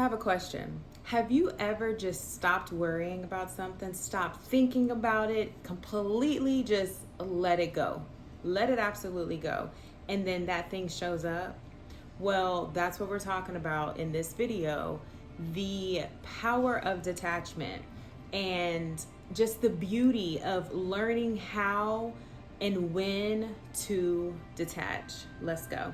have a question. Have you ever just stopped worrying about something, stopped thinking about it, completely just let it go? Let it absolutely go. And then that thing shows up? Well, that's what we're talking about in this video. The power of detachment and just the beauty of learning how and when to detach. Let's go.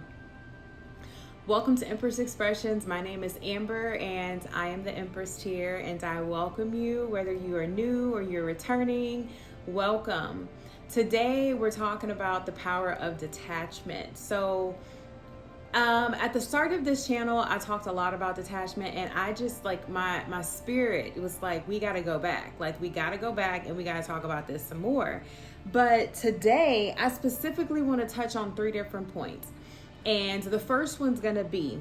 Welcome to Empress Expressions. My name is Amber and I am the Empress here, and I welcome you whether you are new or you're returning. Welcome. Today we're talking about the power of detachment. So at the start of this channel, I talked a lot about detachment, and I just my spirit was like, we got to go back. We got to go back and we got to talk about this some more. But today I specifically want to touch on 3 different points. And the first one's going to be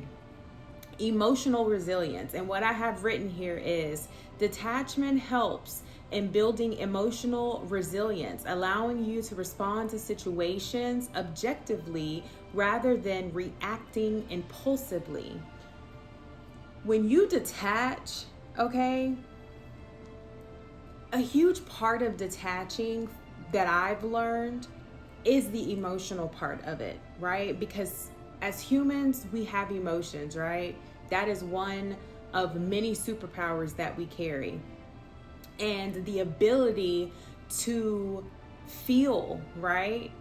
emotional resilience. And what I have written here is detachment helps in building emotional resilience, allowing you to respond to situations objectively rather than reacting impulsively. When you detach, okay, a huge part of detaching that I've learned is the emotional part of it, right? Because as humans, we have emotions, right? That is one of many superpowers that we carry. And the ability to feel, right?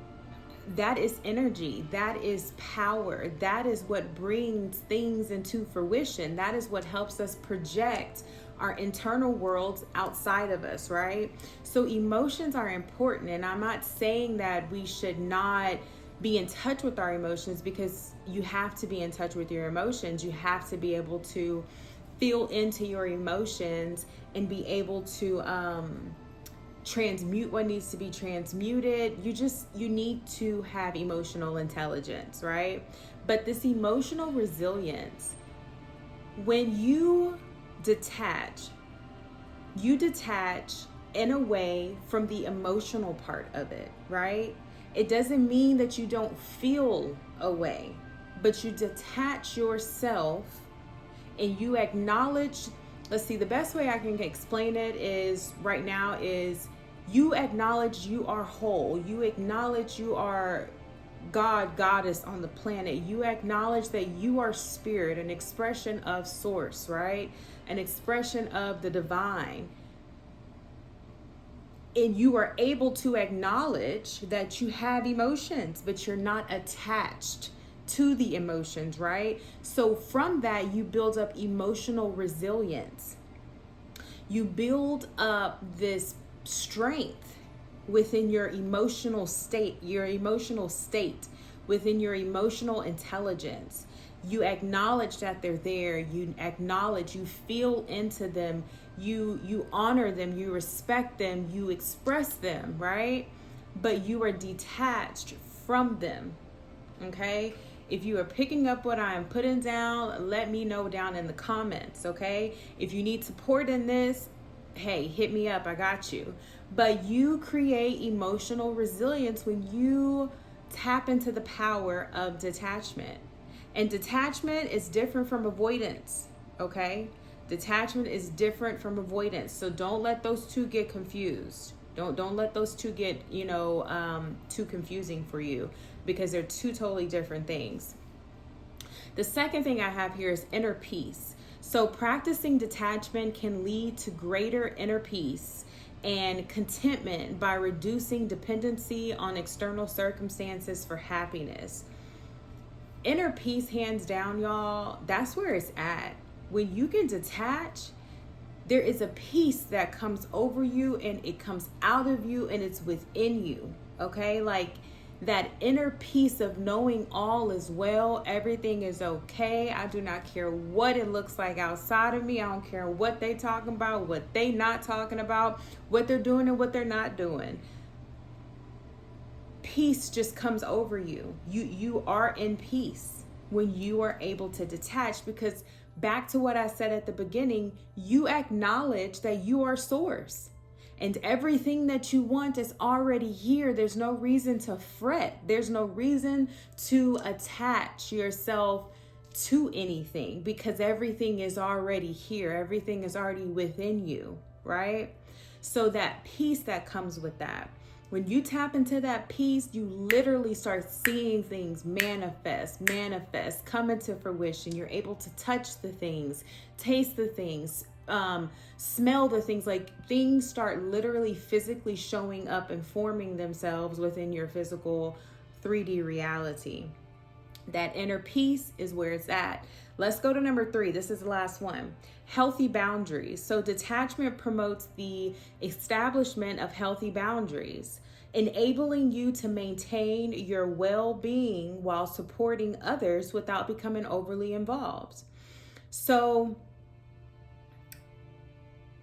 That is energy. That is power. That is what brings things into fruition. That is what helps us project our internal worlds outside of us, right? So emotions are important. And I'm not saying that we should not be in touch with our emotions, because you have to be in touch with your emotions. You have to be able to feel into your emotions and be able to transmute what needs to be transmuted. You need to have emotional intelligence, right? But this emotional resilience, when you detach in a way from the emotional part of it, right? It doesn't mean that you don't feel a way, but you detach yourself and you acknowledge. Let's see, the best way I can explain it is right now is you acknowledge you are whole. You acknowledge you are God, goddess on the planet. You acknowledge that you are spirit, an expression of source, right? An expression of the divine. And you are able to acknowledge that you have emotions, but you're not attached to the emotions, right? So from that, you build up emotional resilience. You build up this strength within your emotional state, within your emotional intelligence. You acknowledge that they're there. You acknowledge, you feel into them. You honor them, you respect them, you express them, right? But you are detached from them, okay? If you are picking up what I am putting down, let me know down in the comments, okay? If you need support in this, hey, hit me up, I got you. But you create emotional resilience when you tap into the power of detachment. And detachment is different from avoidance, okay? Detachment is different from avoidance. So don't let those two get confused. Don't let those two get, too confusing for you, because they're two totally different things. The second thing I have here is inner peace. So practicing detachment can lead to greater inner peace and contentment by reducing dependency on external circumstances for happiness. Inner peace, hands down, y'all, that's where it's at. When you can detach, there is a peace that comes over you and it comes out of you and it's within you, okay? Like that inner peace of knowing all is well, everything is okay. I do not care what it looks like outside of me. I don't care what they talking about, what they not talking about, what they're doing and what they're not doing. Peace just comes over you. You are in peace when you are able to detach, because back to what I said at the beginning, you acknowledge that you are source and everything that you want is already here. There's no reason to fret. There's no reason to attach yourself to anything, because everything is already here. Everything is already within you, right? So that peace that comes with that, when you tap into that peace, you literally start seeing things manifest, come into fruition. You're able to touch the things, taste the things, smell the things. Like, things start literally physically showing up and forming themselves within your physical 3D reality. That inner peace is where it's at. Let's go to number 3. This is the last one. Healthy boundaries. So detachment promotes the establishment of healthy boundaries, enabling you to maintain your well-being while supporting others without becoming overly involved. So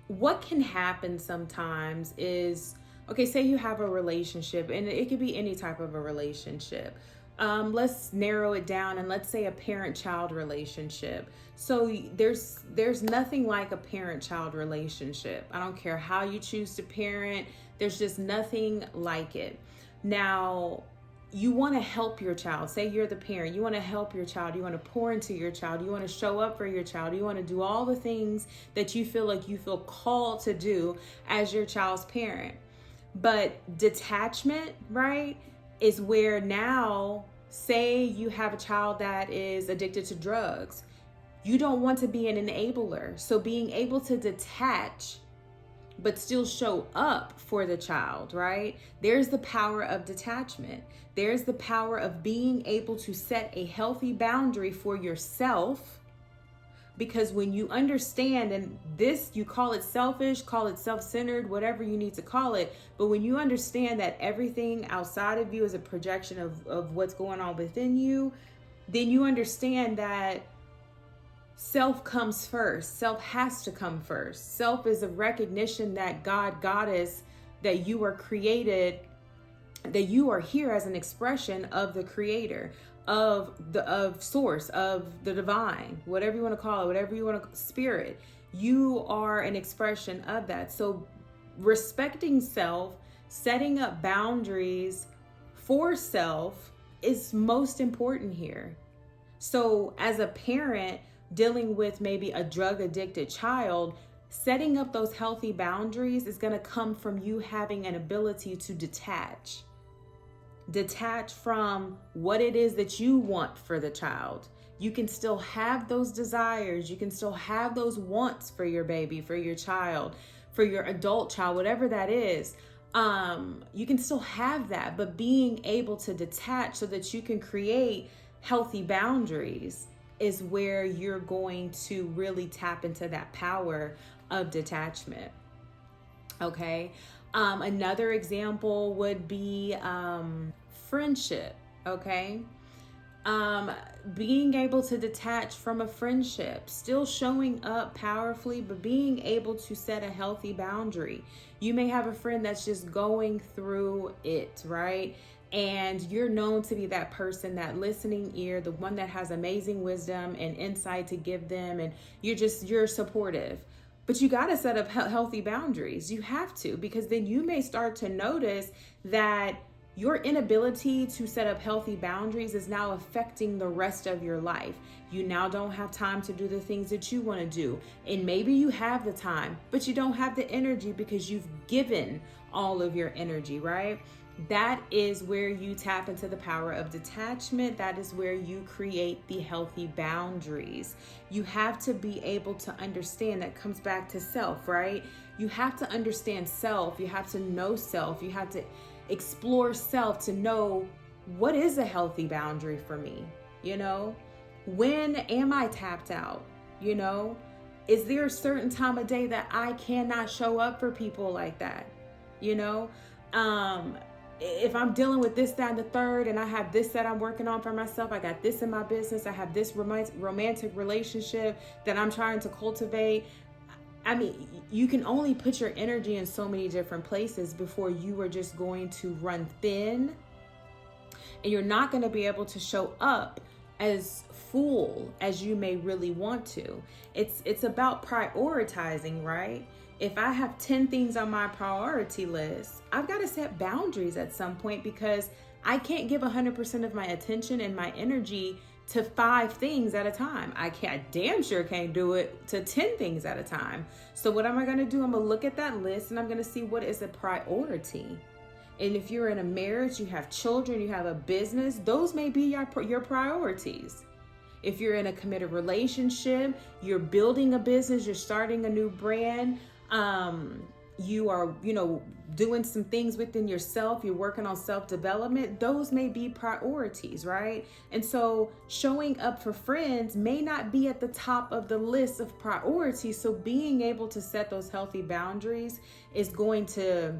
what can happen sometimes is, okay, say you have a relationship, and it could be any type of a relationship. Let's narrow it down, and let's say a parent-child relationship. So there's nothing like a parent-child relationship. I don't care how you choose to parent. There's just nothing like it. Now, you want to help your child. Say you're the parent. You want to help your child. You want to pour into your child. You want to show up for your child. You want to do all the things that you feel called to do as your child's parent. But detachment, right, is where now, say you have a child that is addicted to drugs. You don't want to be an enabler. So being able to detach but still show up for the child, right? There's the power of detachment. There's the power of being able to set a healthy boundary for yourself. Because when you understand, and this, you call it selfish, call it self-centered, whatever you need to call it. But when you understand that everything outside of you is a projection of what's going on within you, then you understand that self comes first. Self has to come first. Self is a recognition that God, Goddess, that you are created, that you are here as an expression of the Creator, of source, of the divine, whatever you want to call it, whatever you want to, spirit. You are an expression of that. So respecting self, setting up boundaries for self is most important here. So as a parent dealing with maybe a drug addicted child, setting up those healthy boundaries is going to come from you having an ability to detach from what it is that you want for the child. You can still have those desires. You can still have those wants for your baby, for your child, for your adult child, whatever that is. You can still have that, but being able to detach so that you can create healthy boundaries is where you're going to really tap into that power of detachment. Okay. Another example would be friendship. Okay. Being able to detach from a friendship, still showing up powerfully, but being able to set a healthy boundary. You may have a friend that's just going through it, right? And you're known to be that person, that listening ear, the one that has amazing wisdom and insight to give them. And you're supportive. But you got to set up healthy boundaries. You have to, because then you may start to notice that your inability to set up healthy boundaries is now affecting the rest of your life. You now don't have time to do the things that you want to do. And maybe you have the time, but you don't have the energy because you've given all of your energy, right? That is where you tap into the power of detachment. That is where you create the healthy boundaries. You have to be able to understand. That comes back to self, right? You have to understand self. You have to know self. You have to explore self to know, what is a healthy boundary for me? You know, when am I tapped out? You know, is there a certain time of day that I cannot show up for people like that? You know, if I'm dealing with this, that, and the third, and I have this that I'm working on for myself, I got this in my business, I have this romantic relationship that I'm trying to cultivate. I mean, you can only put your energy in so many different places before you are just going to run thin, and you're not going to be able to show up as full as you may really want to. It's about prioritizing, right? If I have 10 things on my priority list, I've got to set boundaries at some point, because I can't give 100% of my attention and my energy to 5 things at a time. I damn sure can't do it to 10 things at a time. So what am I going to do? I'm going to look at that list and I'm going to see what is a priority. And if you're in a marriage, you have children, you have a business, those may be your priorities. If you're in a committed relationship, you're building a business, you're starting a new brand, you are, doing some things within yourself, you're working on self-development, those may be priorities, right? And so showing up for friends may not be at the top of the list of priorities. So being able to set those healthy boundaries is going to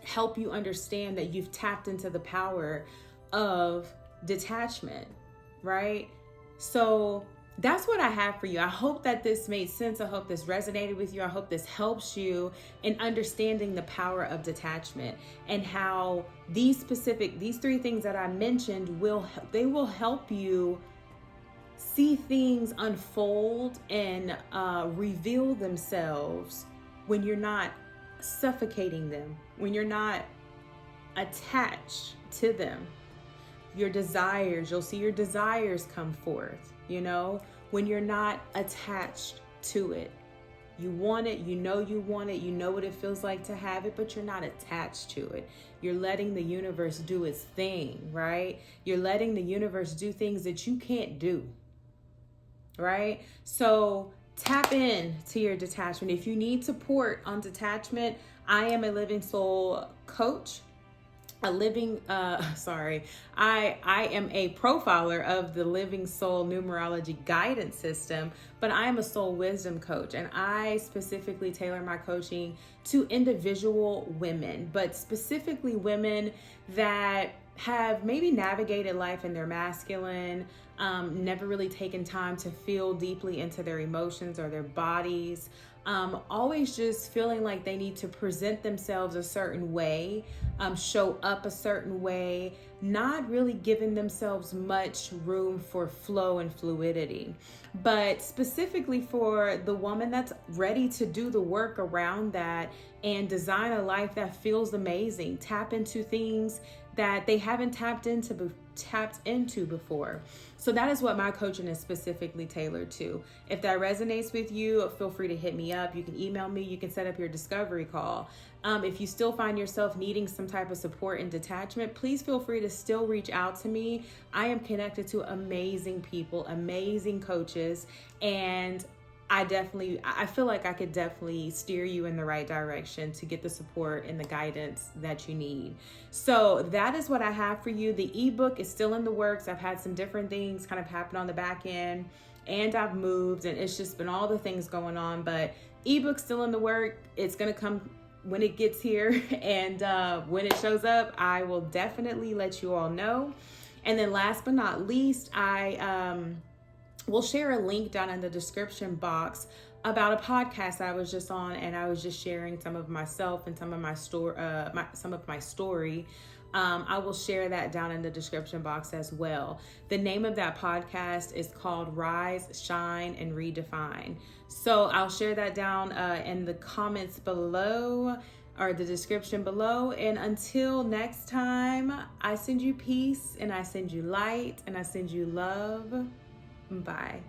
help you understand that you've tapped into the power of detachment, right? So that's what I have for you. I hope that this made sense. I hope this resonated with you. I hope this helps you in understanding the power of detachment and how these 3 things that I mentioned will help you see things unfold and reveal themselves when you're not suffocating them, when you're not attached to them. Your desires, you'll see your desires come forth, when you're not attached to it. You want it, you know what it feels like to have it, but you're not attached to it. You're letting the universe do its thing, right? You're letting the universe do things that you can't do, right? So tap in to your detachment. If you need support on detachment, I am a living soul coach. I am a profiler of the Living Soul numerology guidance system, but I am a soul wisdom coach, and I specifically tailor my coaching to individual women, but specifically women that have maybe navigated life in their masculine, never really taken time to feel deeply into their emotions or their bodies, always just feeling like they need to present themselves a certain way, show up a certain way, not really giving themselves much room for flow and fluidity. But specifically for the woman that's ready to do the work around that and design a life that feels amazing, tap into things that they haven't tapped into before. So that is what my coaching is specifically tailored to. If that resonates with you, feel free to hit me up. You can email me. You can set up your discovery call. If you still find yourself needing some type of support and detachment, please feel free to still reach out to me. I am connected to amazing people, amazing coaches, and I feel like I could definitely steer you in the right direction to get the support and the guidance that you need. So that is what I have for you. The ebook is still in the works. I've had some different things kind of happen on the back end, and I've moved, and it's just been all the things going on, but ebook's still in the work. It's going to come when it gets here, and when it shows up, I will definitely let you all know. And then last but not least, we'll share a link down in the description box about a podcast I was just on, and I was just sharing some of myself and some of my story. I will share that down in the description box as well. The name of that podcast is called Rise, Shine, and Redefine. So I'll share that down in the comments below or the description below. And until next time, I send you peace, and I send you light, and I send you love. Bye.